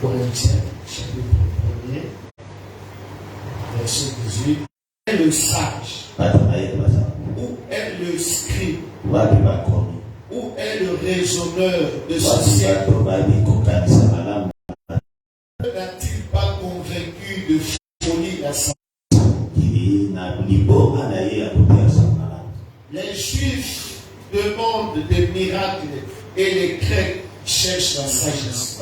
Corinthiens, chapitre 1er, verset 18. Où est le sage? Où est le scribe? Où est le raisonneur de ce siècle? N'a-t-il pas convaincu de folie la sainte? Les Juifs demandent des miracles et les Grecs cherchent la sagesse.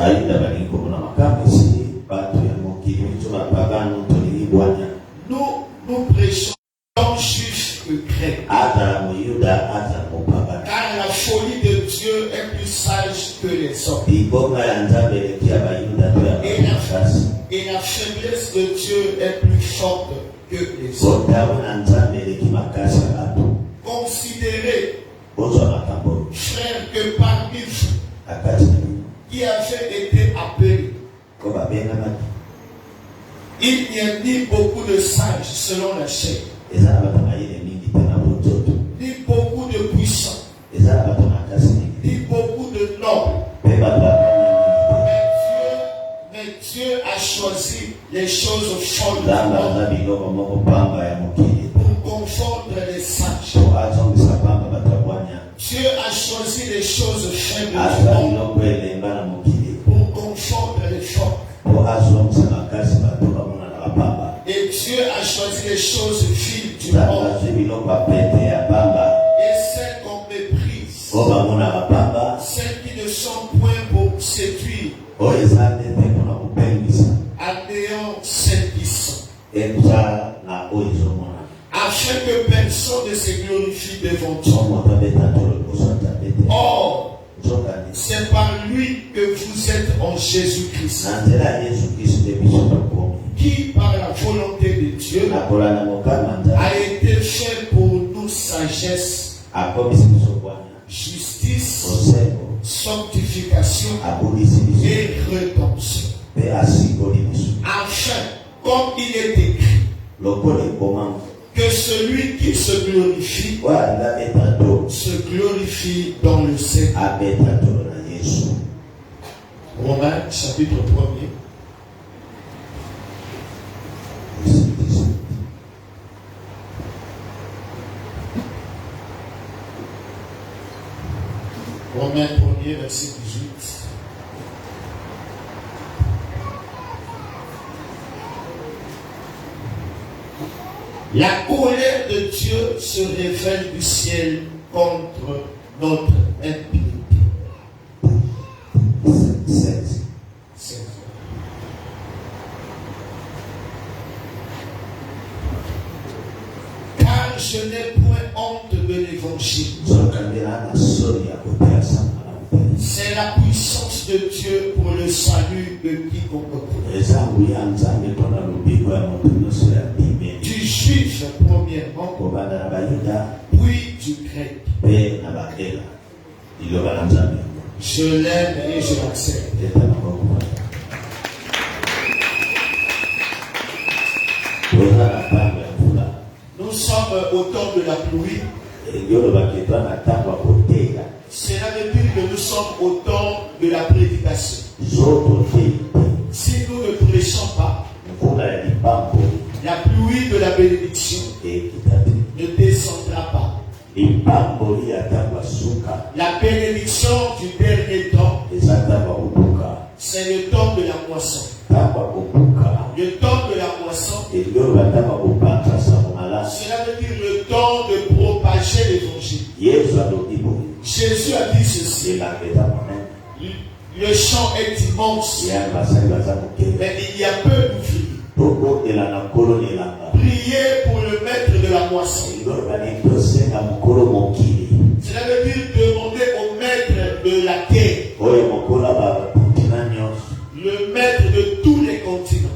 Nous prêchons tant Juifs que Grecs. Car la folie de Dieu est plus sage que les hommes. Et la faiblesse de Dieu est plus forte que les hommes. Considérez, frères, que parmi vous, qui avez été appelés, il n'y a ni beaucoup de sages selon la chair, ni beaucoup de puissants, ni beaucoup de nobles. Mais Dieu a choisi les choses folles pour confondre les sages. Dieu a choisi les choses faibles pour confondre les forts. Et Dieu a choisi les choses viles du monde et celles qu'on méprise, celles qui ne sont point pour séduire, admirant celles qui sont, afin que personne ne se glorifie devant Dieu. Or, c'est par lui que vous êtes en Jésus-Christ, qui par la volonté de Dieu a été fait pour nous sagesse, justice, sanctification et rédemption. Afin, comme il est écrit, que celui qui se glorifie se glorifie dans le Seigneur. Romains chapitre 1er. Romains 1er, verset 18. La colère de Dieu se révèle du ciel contre notre impiété. Car je n'ai point honte de l'évangile. C'est la puissance de Dieu pour le salut de quiconque. Du juif premièrement, puis du grec. Je l'aime et je l'accepte. Nous sommes au temps de la pluie. Cela veut dire que nous sommes au temps de la prédication. Si nous ne prêchons pas, la pluie de la bénédiction ne descendra pas. La bénédiction du dernier temps, c'est le temps de la moisson. Le temps de la moisson, cela veut dire le temps de propager l'évangile. Jésus a dit ceci: le champ est immense, mais il y a peu d'ouvriers. Priez pour le maître de la moisson. Cela veut dire demander au maître de la terre Le maître de tous les continents.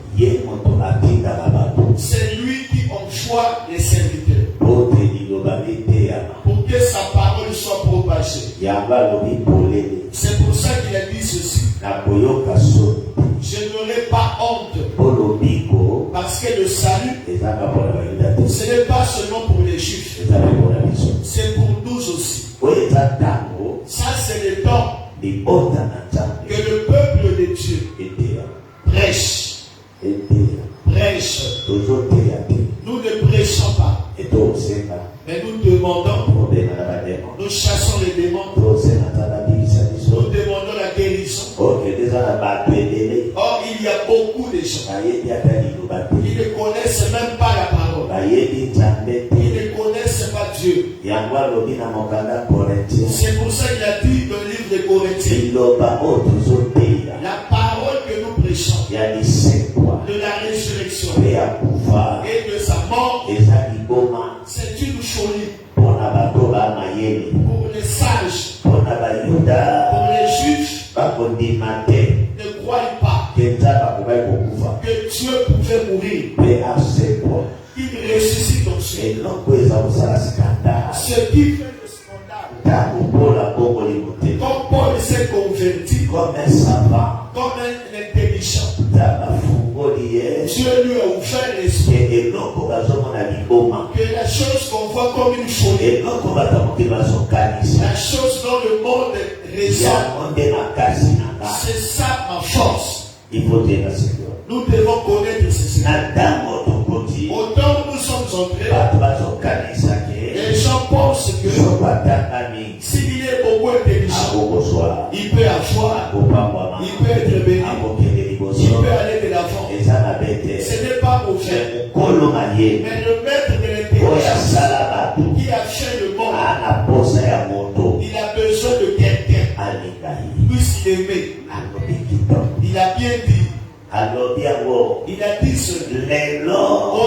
C'est lui qui envoie les serviteurs. Pour que sa parole soit propagée. C'est pour ça qu'il a dit ceci. Je n'aurai pas honte. Parce que le salut, ce n'est pas seulement pour les Juifs. C'est pour nous aussi. Ça, c'est le temps que le peuple de Dieu prêche. Nous ne prêchons pas. Mais nous demandons. Nous chassons les démons. Nous demandons la guérison. Or, il y a beaucoup de gens qui ne connaissent même pas la parole. Ils ne connaissent pas Dieu. C'est pour ça qu'il a dit dans le livre de Corinthiens. La parole que nous prêchons de la résurrection et de sa mort, c'est une folie pour les sages, pour les juifs. Ne croyez pas que Dieu pouvait mourir, qu'il ressuscite dans ce qui fait le scandale. Comme Paul s'est converti comme un savant, comme un intelligent, Dieu lui a ouvert l'esprit. Que la chose qu'on voit comme une folie, la chose dont le monde raisonne, c'est ça ma force. Nous devons connaître ceci. Autant nous sommes entrés, les gens pensent que s'il est beaucoup intelligent, il peut avoir, il peut être béni, il peut aller de l'avant. Ce n'est pas mauvais. Mais le maître de l'intelligence qui a fait le monde, il a besoin de quelqu'un puisse l'aimer. Il a bien dit. Il a dit cela.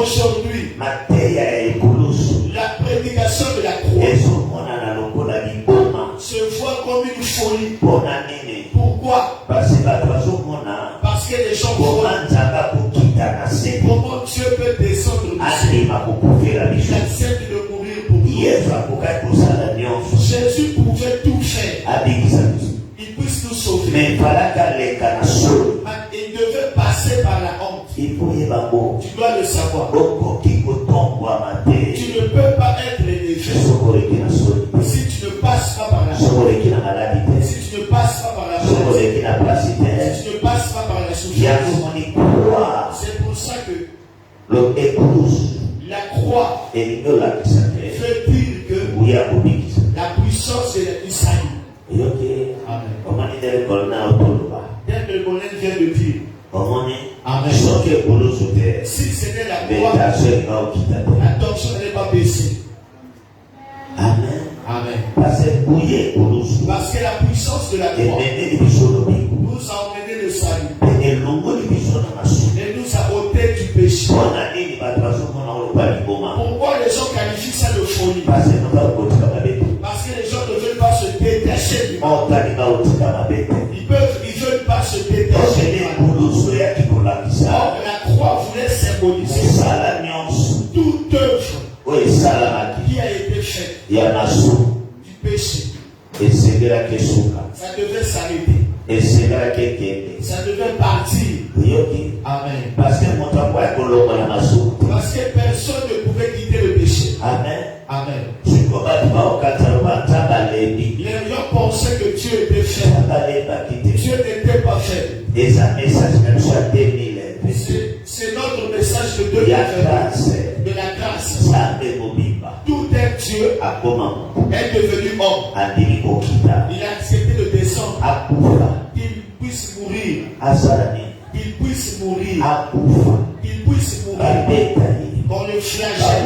Aujourd'hui, la prédication de la croix se voit comme une folie. Pourquoi? Parce que les gens voient comment Dieu peut descendre du ciel. Il accepte de mourir pour nous. Jésus pouvait tout faire. Il puisse nous sauver. Mais il devait passer par la honte. Tu dois le savoir. Tu ne peux pas être élevé si tu ne passes pas par la honte. Si tu ne passes pas par la honte. Si tu ne passes pas par la souffrance. C'est pour ça que la croix veut dire que la puissance du salut. Amen. Le colonel vient de dire. Amen. Si c'était la croix, attention, elle n'est pas baissée. Amen. Amen. Parce que la puissance de la croix nous a emmené le salut. Et nous a ôté du péché. Pourquoi les gens qualifient ça de folie? Parce que les gens ne veulent pas se détacher du mal. Ils ne veulent pas se détacher du mal. Or, la croix voulait symboliser toute œuvre qui a été faite du péché. Ça devait s'arrêter. Ça devait partir. Amen. Parce que personne ne pouvait quitter le péché. Amen. Amen. Les gens pensaient que Dieu était faible. Dieu n'était pas faible. C'est notre message de Dieu, de la grâce. Tout est Dieu est devenu homme. Il a accepté de descendre. Qu'il puisse mourir. Qu'il puisse mourir. Qu'il puisse mourir. Qu'on le flagelle.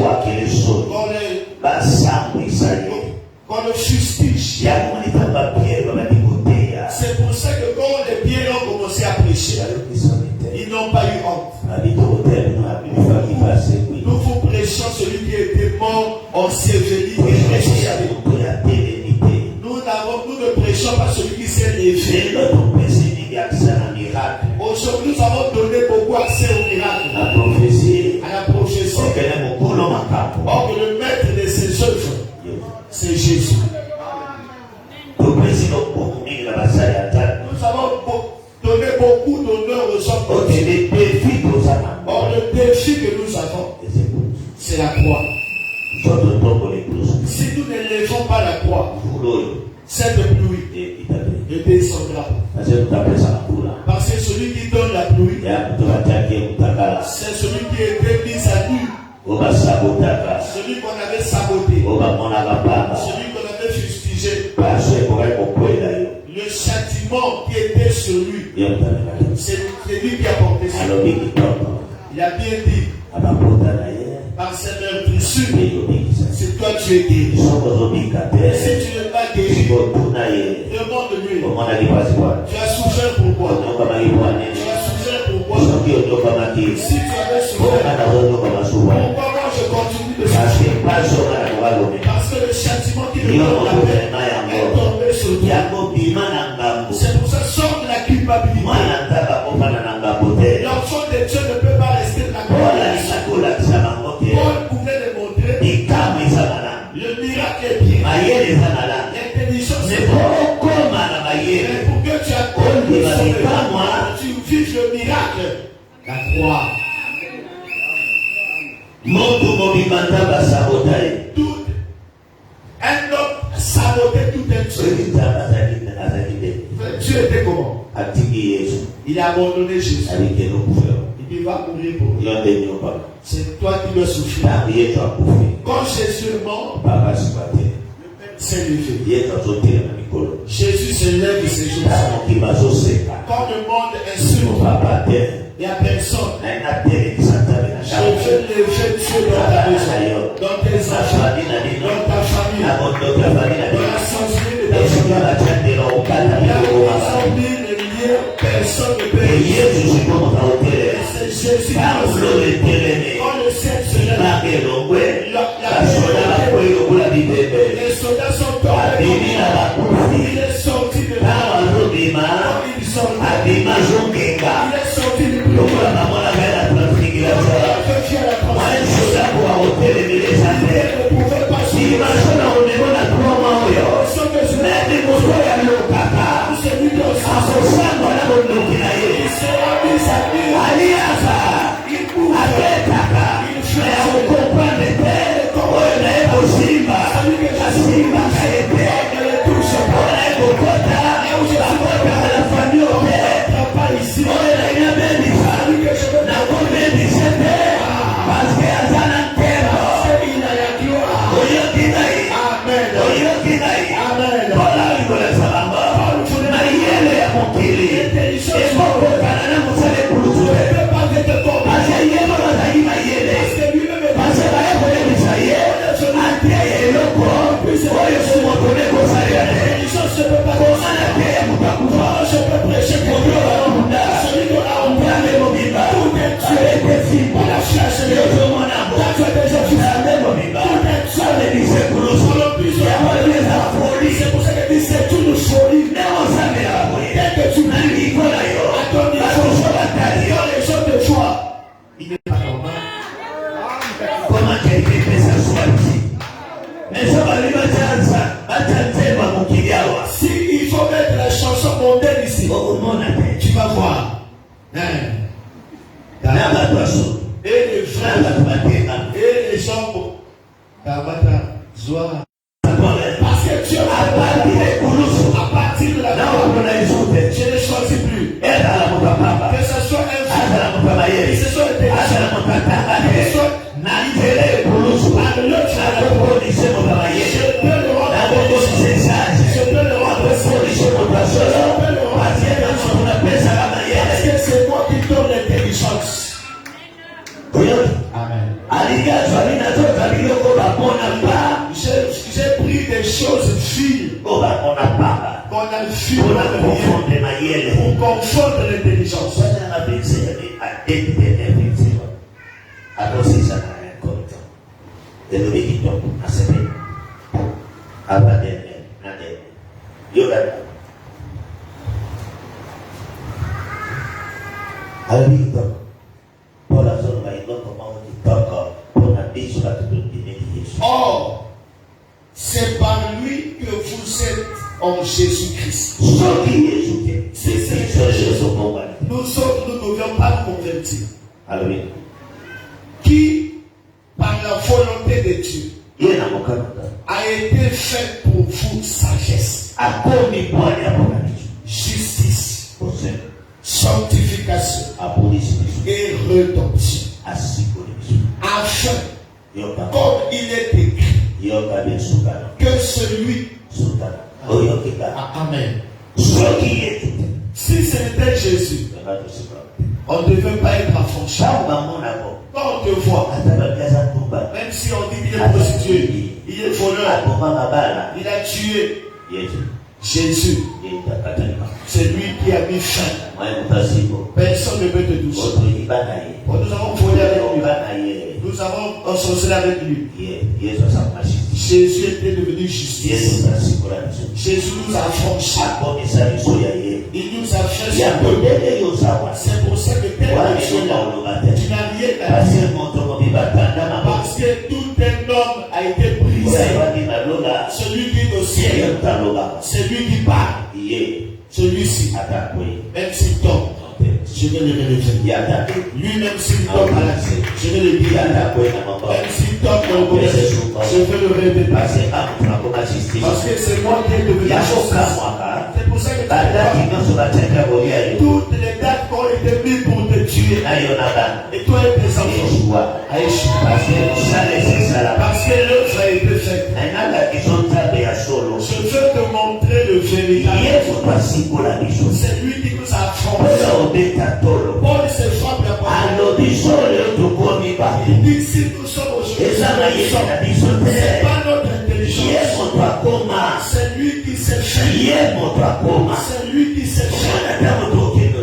Qu'on le fustige. C'est pour ça que quand les pierres ont commencé à prêcher, ils n'ont pas eu honte. Nous vous prêchons celui qui était mort, enseveli et ressuscité. Nous ne prêchons pas celui qui s'est levé. miracle, à prophétie, à la prophétie, or que le maître de ces œuvres, c'est Jésus. Nous avons donné beaucoup d'honneur aux hommes. Or, le défi que nous avons, c'est la croix. Si nous ne lèvons pas la croix, cette pluie ne descendra pas. Parce que celui qui donne la pluie, c'est celui qui était mis à nu. Celui qu'on avait saboté. Celui qu'on avait fustigé. Le châtiment qui était sur lui, c'est lui qui a porté ça. Il a bien dit, par cette meurtrissure, c'est toi qui es guéri. Si tu n'es pas guéri, demande-lui. Tu as souffert pourquoi? Tu as souffert pourquoi? Si tu avais souffert, pourquoi moi je continue de souffrir? Parce que le châtiment qui me donne la paix est tombé sur toi. C'est pour ça, sors de la culpabilité. L'enfant de Dieu ne peut pas rester de la culpabilité. Paul pouvait démontrer le miracle est bien. L'intelligence est bonne. Mais pour que tu accomplisses tu vives le miracle, la croix. Un homme sabotait tout un Dieu. Dieu était comment? Il a abandonné Jésus. Il va mourir pour lui. C'est toi qui dois souffrir. Quand Jésus est mort, le Père s'est levé. Jésus se lève de ses jours. Quand le monde insulte, il n'y a personne. Je veux lever Dieu dans ta maison, dans tes enfants, dans ta famille, dans la sensibilité de ta famille. Il y a 300 000 liés, personne ne peut. C'est Jésus qui quand le ciel se lève, les soldats sont tombés. Il est sorti de là. Il est sorti du bureau. C'est pour ça que c'est tout nous folie. Dès que tu vis, les gens te voient. Il n'est pas normal. Comment quelqu'un peut s'asseoir ici? Mais ça va lui mettre si il faut mettre la chanson mondaine ici, tu vas voir. Et les gens parce que Dieu à partir de la je ne choisis plus. Que ce soit un fou, que ce soit un parce que c'est moi qui donne l'intelligence. Amen. J'ai pris des choses viles qu'on a vues pour confondre l'intelligence. Paul Or, c'est par lui que vous êtes en Jésus-Christ. Nous autres, nous ne devions pas nous convertir. Alléluia. Qui, par la volonté de Dieu, a été fait pour vous sagesse, justice, sanctification et rédemption. Afin, comme il est écrit, que celui. Amen. Si c'était Jésus, on ne devait pas être affranchi. Quand on te voit, même si on dit qu'il est prostitué, il est voleur, il a tué. Jésus, c'est lui qui a mis fin. Personne ne peut te toucher. Nous avons volé avec lui. Nous avons ensorcelé avec lui. Jésus était devenu justice. Jésus nous a affranchis. Il nous a fait son peuple. C'est pour ça que tel que tu es là, tu n'as rien à dire. Parce que tout un homme a été brisé. Celui qui est au ciel, c'est lui qui parle. Celui-ci, même s'il tombe, je vais le relever. Lui-même s'il tombe, je vais le dire. Même s'il tombe, je vais le relever. Parce que c'est moi qui ai devenu la chose. C'est pour ça que toutes les dates qui ont été mises pour te tuer, et toi et tes enfants, parce que l'œuvre a été faite. Je veux te montrer le véritable. C'est lui qui nous a affranchis. Paul se frappe la parole. Il dit si nous sommes aujourd'hui, c'est pas notre intelligence. C'est lui qui s'est fait. C'est lui qui s'est fait.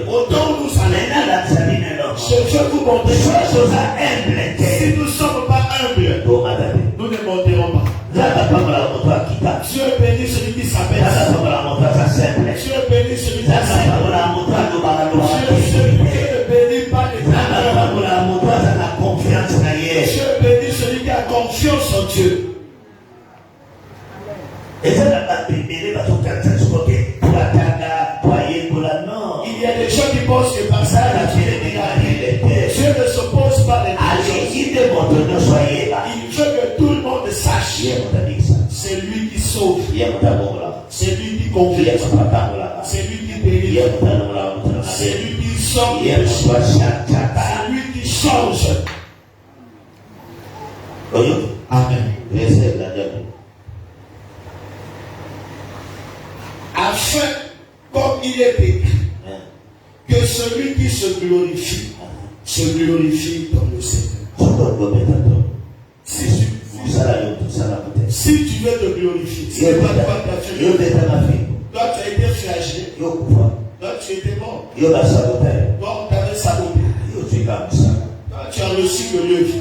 Autant nous allons. Je veux vous montrer. Si nous ne sommes pas humbles, nous ne monterons pas. Dieu bénit celui qui s'appelle. Dieu bénit celui qui s'appelle. Dieu ne bénit pas les Dieu bénit celui qui a confiance en Dieu. Il y a des gens qui pensent que par ça, Dieu ne s'oppose pas les choses. Il veut que tout le monde sache. C'est lui qui sauve. C'est lui qui convient. C'est lui qui bénit. C'est lui qui sort. C'est lui qui change. Amen. Afin, comme il est écrit, que celui qui se glorifie dans le Seigneur. Si tu veux te glorifier, c'est pas toi qui as fait. Toi, tu as été flagellé. Toi, tu étais mort. Toi, tu avais saboté. Toi, tu as reçu de l'œuvre.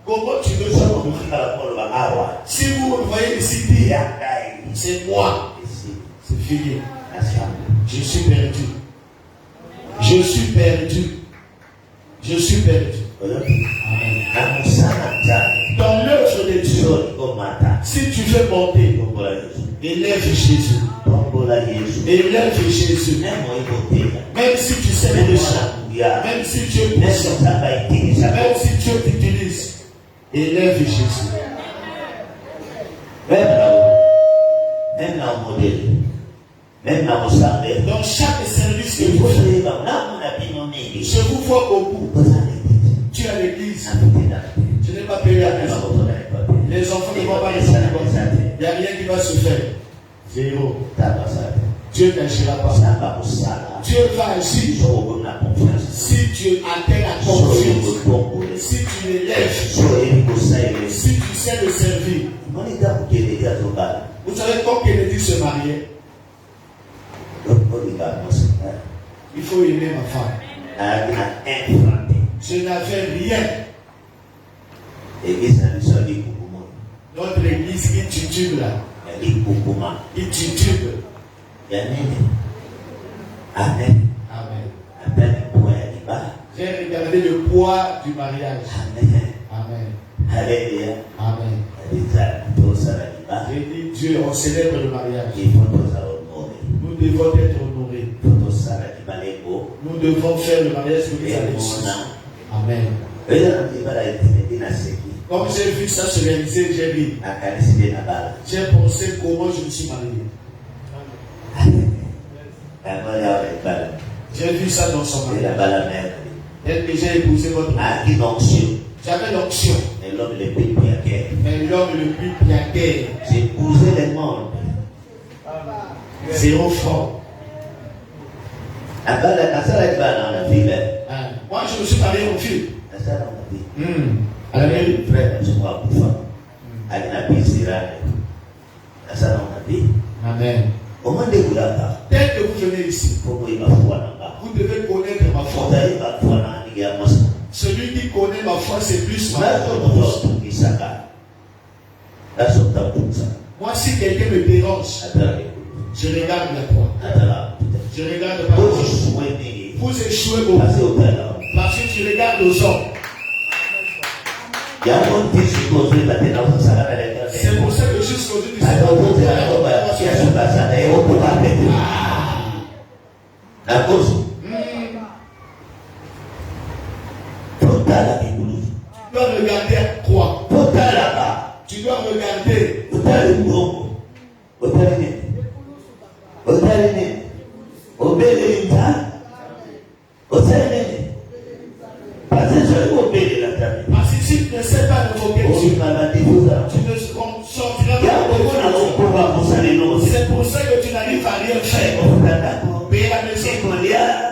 Comment tu veux ça? Si vous voyez ici dire, c'est moi. C'est fini. Je suis perdu. Je suis perdu. Je suis perdu. Dans l'œuvre de Dieu, si tu veux monter, élève Jésus. Élève Jésus. Même si tu sais le chant, même si Dieu puissant, même si Dieu t'utilise, élève Jésus. Même dans le modèle, même dans le salaire, dans chaque service que vous faites, je vous vois beaucoup. Tu es à l'église, tu n'es pas payé à la maison. Les enfants ne vont pas les faire. Il n'y a rien qui va se faire. Zéro. Dieu n'agira pas. Dieu va agir si tu atteins la confiance, si tu l'élèves, si tu sais le servir. Vous savez quand Kennedy se mariait, il faut aimer ma femme. Je n'avais rien. Notre église qui titube là. Il titube. Amen. Amen. J'ai regardé regarder le poids du mariage. Amen. Amen. Alléluia. Amen. J'ai dit Dieu, on célèbre le mariage. Nous devons être honorés. Nous devons faire le mariage que vous avez dit. Amen. Comme j'ai vu ça se réaliser, j'ai dit, j'ai pensé comment je me suis marié. J'ai vu ça dans son mariage. Dès que j'ai épousé votre mari, j'avais l'onction. Mais l'homme le plus piaquet. J'ai épousé le monde. Zéro franc. Moi, je me suis marié en fille. Amen. Dès que vous venez ici, vous devez connaître ma foi. Celui qui connaît ma foi, c'est plus ma foi. Moi, si quelqu'un me dérange, je regarde la croix. Je regarde pas. Vous échouez beaucoup. Parce que tu regardes aux hommes. C'est pour ça que jusqu'aujourd'hui, tu dois regarder quoi? Tu dois regarder. Parce que si tu ne sais pas invoquer Dieu, tu ne sortiras pas. C'est pour ça que tu n'arrives à rien faire. Payer la maison,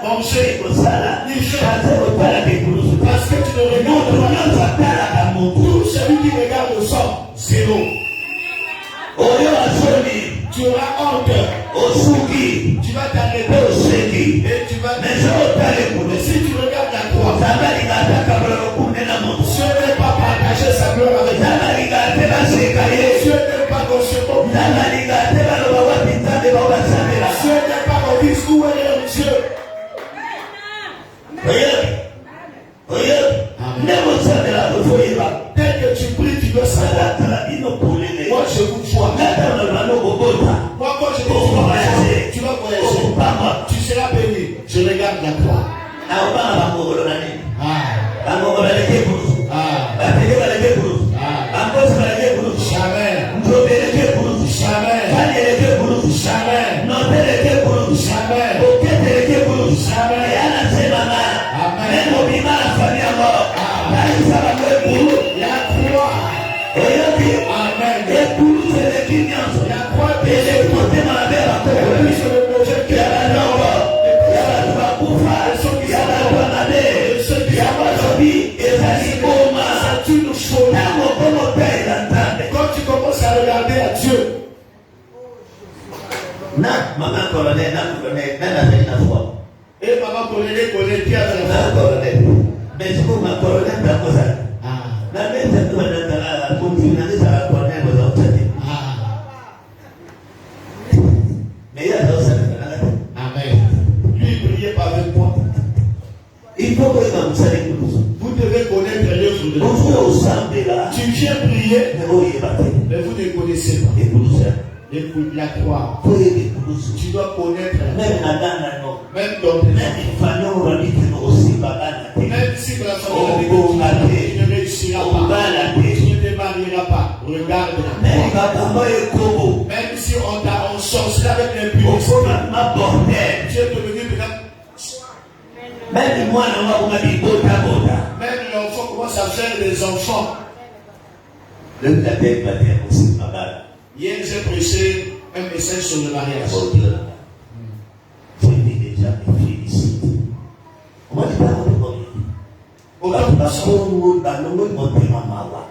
manger, ni faire. Parce que tu ne regardes pas. Tout celui qui regarde au sol, zéro. Tu auras honte. Tu vas t'arrêter. Et tu vas. Mais si tu regardes la croix, Dieu n'est pas partagé sa gloire avec toi. Dieu n'est pas concevoir. Dieu n'est pas au discours où est Dieu. Dès que tu pries, tu dois savoir. Moi, je vous vois. Moi, quand je te dis tu vas voyager. Tu seras béni. Je regarde la croix. Quand tu commences à regarder à Dieu, et maman colonel qui a la foi. Mais je peux ma colonel la cosa. La messe de la continue à la colonel aux autres. Mais il y a d'autres. Amen. Lui, priez pas avec moi. Il faut que vous devez connaître l'œuvre de Dieu. Tu viens prier, mais vous ne connaissez pas. Écoute la croix. Tu dois connaître même dans tes même si la famille tu ne réussiras pas, tu ne te marieras pas. Regarde la croix. Même si on t'a ensorcelé avec l'impudicité, tu es devenu même l'enfant commence à faire des enfants. Hier, j'ai prêché un message sur le mariage.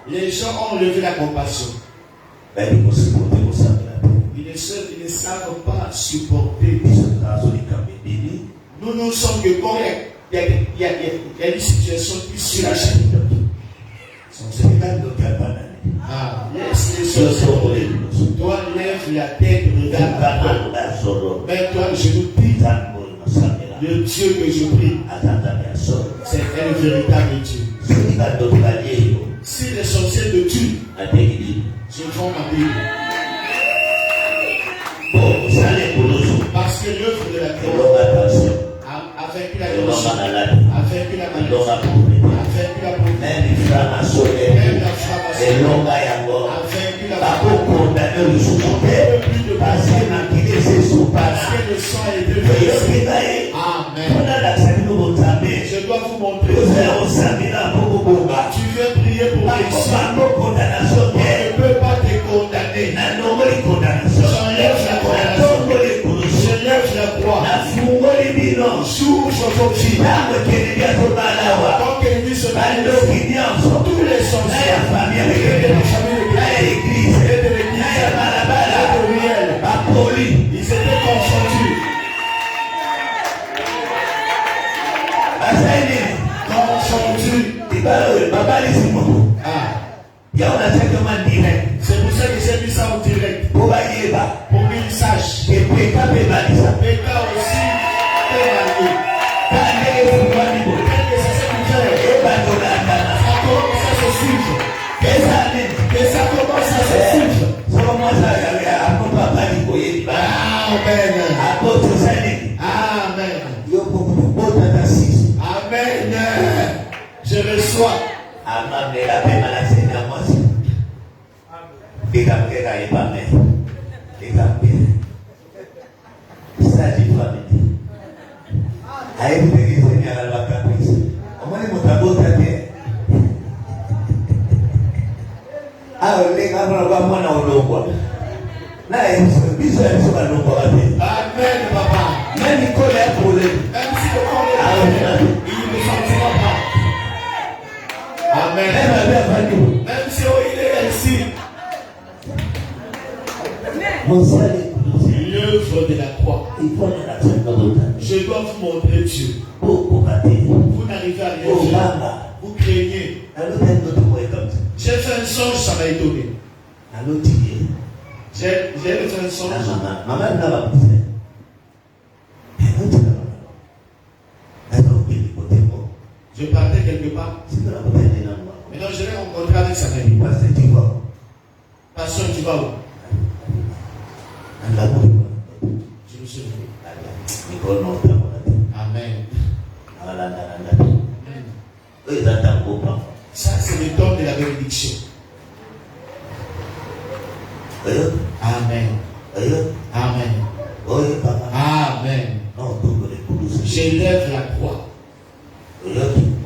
Les gens ont levé la compassion. Ils ne savent pas supporter. Nous ne sommes que corrects. Il y a une situation qui se lâche. Laisse les choses. Toi, lève la tête, regarde. Mais toi, je nous dis, Le Dieu que je prie, c'est un véritable Dieu. Si les sorciers te tuent, je vends ma Bible. Parce que l'œuvre de la croix a vaincu la corruption, a vaincu la maladie, a vaincu la pauvreté, même la franc-maçonnerie, a vaincu la parce que le sang est déversé. Amen. Je dois vous montrer. Tu veux prier pour les siens. On ne peut pas te condamner. J'enlève la condamnation. Je lève la croix. J'ouvre vos vies. Quand l'ennemi se manifeste, tous les sorciers de la famille de l'église, de Riel, ils étaient confondus. Confondus. C'est pour ça que j'ai mis ça en direct. Pour qu'ils sachent. Et Péka aussi peut aller. Que ça commence à se suivre. Amen. Amen. Amen. Je reçois. Amen, papa. Même si le corps est il ne sentira pas. Amen. Même si il est ici. L'œuvre de la croix. Je dois vous montrer Dieu. Vous n'arrivez à rien faire. Vous craignez. J'ai fait un songe, ça m'a étonné. J'ai fait un songe. Je partais quelque part. Maintenant, je l'ai rencontré avec sa mère. Pasteur, tu vas où? Je me suis dit. Amen. Ça, c'est le don de la bénédiction. Amen. Amen. Amen. J'élève la croix.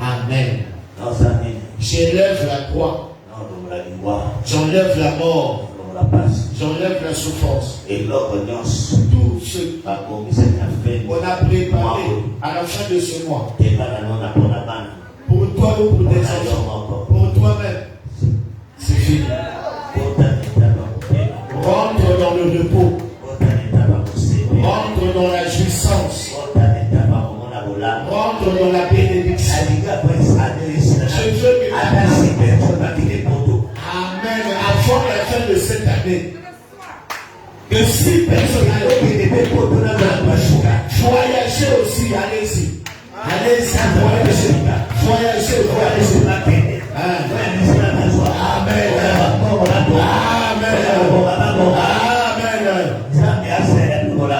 Amen. J'élève la croix. J'enlève la mort. J'enlève la souffrance. Tout ce qu'on a préparé à la fin de ce mois. Pour toi ou pour tes enfants. Pour toi-même. C'est fini. Rentre dans le repos. Rentre dans la jouissance. Rentre dans la bénédiction. Je veux que Amen. Avant la fin de cette année, que si personne voyagez aussi, allez-y. Allez-y, voyagez. Amen.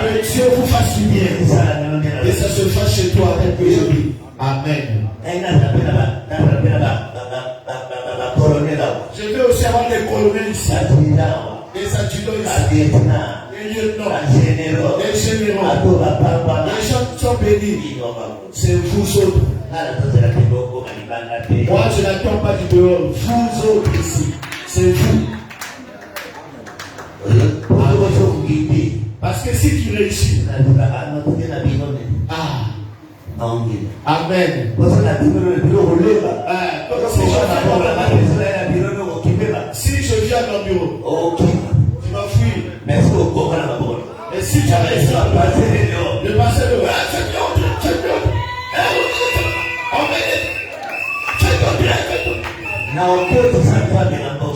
Que Dieu vous fasse du bien. Et ça se fasse chez toi tel que je dis. Amen. Je veux aussi avoir des colonels ici. Des adjudants ici. Des lieutenants. Des généraux. Les gens qui sont bénis. C'est vous autres. Moi, je n'attends pas du dehors. Vous autres ici. C'est vous. Parce que si tu réussis. Amen. Si je viens dans le bureau, tu vas fuir. Et si tu as réussi, le pasteur de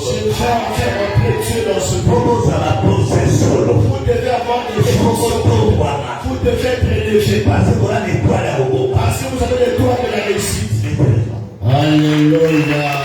je vais faire entrer Dieu dans ce groupe. Vous devez avoir des choses. Vous te faites relever. Parce que vous avez l'étoile de la réussite. Alléluia.